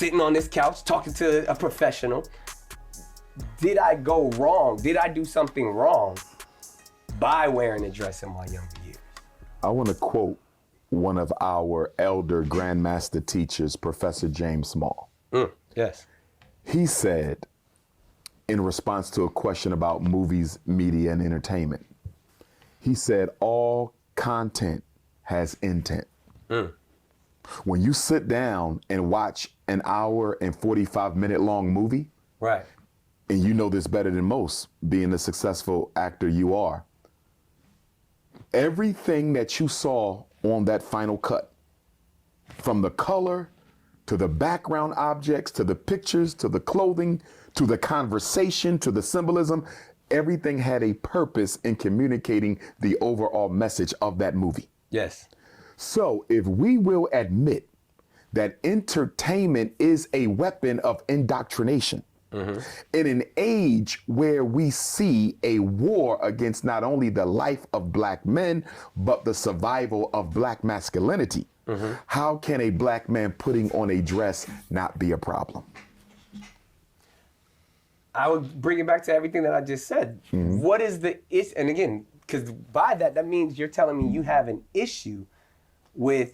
sitting on this couch talking to a professional. Did I go wrong? Did I do something wrong by wearing a dress in my younger years? I want to quote one of our elder Grandmaster teachers, Professor James Small. Yes. He said, in response to a question about movies, media, and entertainment, he said, all content has intent. When you sit down and watch an hour and 45-minute long movie, right, and you know this better than most, being the successful actor you are, everything that you saw on that final cut, from the color to the background objects, to the pictures, to the clothing, to the conversation, to the symbolism, everything had a purpose in communicating the overall message of that movie. Yes. So if we will admit that entertainment is a weapon of indoctrination, in an age where we see a war against not only the life of Black men, but the survival of Black masculinity, how can a Black man putting on a dress not be a problem? I would bring it back to everything that I just said. What is the issue? And again, because by that means you're telling me you have an issue with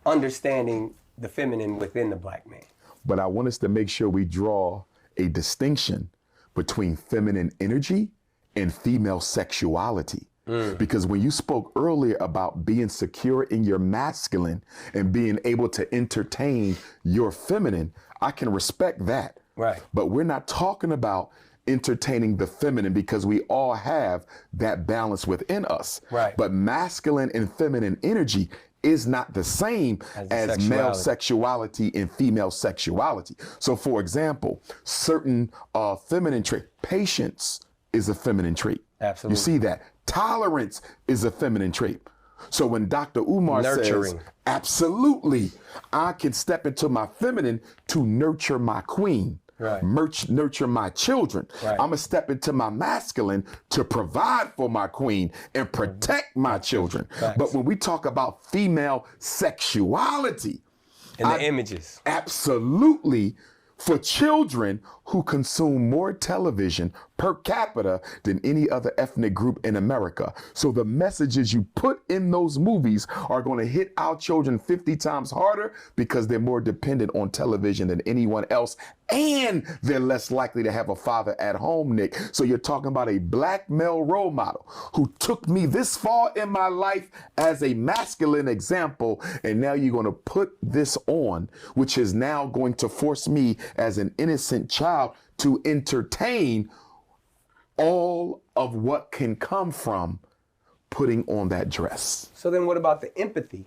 understanding the feminine within the Black man. But I want us to make sure we draw a distinction between feminine energy and female sexuality. Because when you spoke earlier about being secure in your masculine and being able to entertain your feminine, I can respect that. Right. But we're not talking about entertaining the feminine, because we all have that balance within us. Right. But masculine and feminine energy is not the same as male sexuality and female sexuality. So for example, certain feminine trait, patience is a feminine trait. Absolutely. You see that. Tolerance is a feminine trait. So when Dr. Umar says, absolutely, I can step into my feminine to nurture my queen. Right. Nurture my children. Right. I'm gonna step into my masculine to provide for my queen and protect my children. Facts. But when we talk about female sexuality, and the images, absolutely, for children who consume more television per capita than any other ethnic group in America. So the messages you put in those movies are going to hit our children 50 times harder because they're more dependent on television than anyone else, and they're less likely to have a father at home, Nick. So you're talking about a Black male role model who took me this far in my life as a masculine example, and now you're going to put this on, which is now going to force me as an innocent child to entertain all of what can come from putting on that dress. So then what about the empathy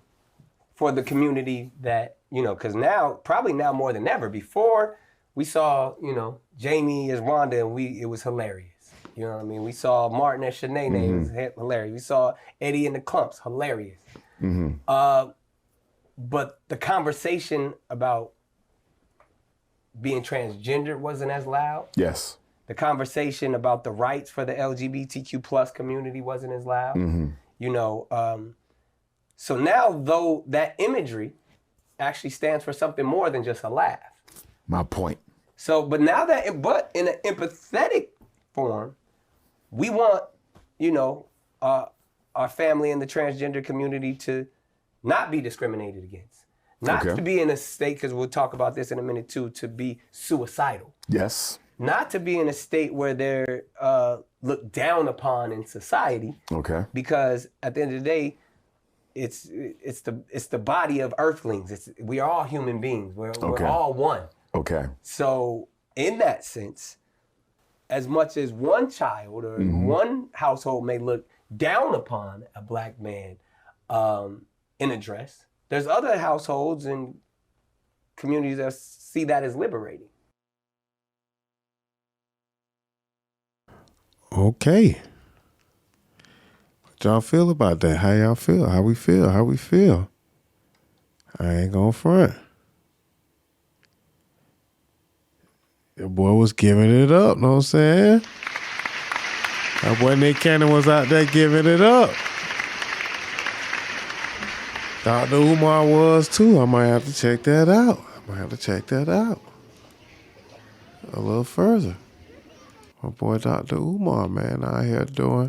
for the community that, you know, because now, probably now more than ever, before we saw, you know, Jamie as Wanda and it was hilarious. You know what I mean? We saw Martin as Shanae, it was hilarious. We saw Eddie and the Clumps, hilarious. But the conversation about being transgender wasn't as loud. Yes. The conversation about the rights for the LGBTQ plus community wasn't as loud. You know, so now though that imagery actually stands for something more than just a laugh. My point. So, but now that, but in an empathetic form, we want, you know, our family and the transgender community to not be discriminated against. Not to be in a state, because we'll talk about this in a minute too, to be suicidal. Yes. Not to be in a state where they're looked down upon in society. Okay. Because at the end of the day, it's the body of earthlings. We are all human beings. We're all one. Okay. So in that sense, as much as one child or one household may look down upon a Black man in a dress, there's other households and communities that see that as liberating. Okay. What y'all feel about that? How y'all feel? How we feel? How we feel? I ain't gonna front. The boy was giving it up, know what I'm saying? That boy Nick Cannon was out there giving it up. Dr. Umar was too. I might have to check that out. I have to check that out a little further. My boy Dr. Umar, man, out here doing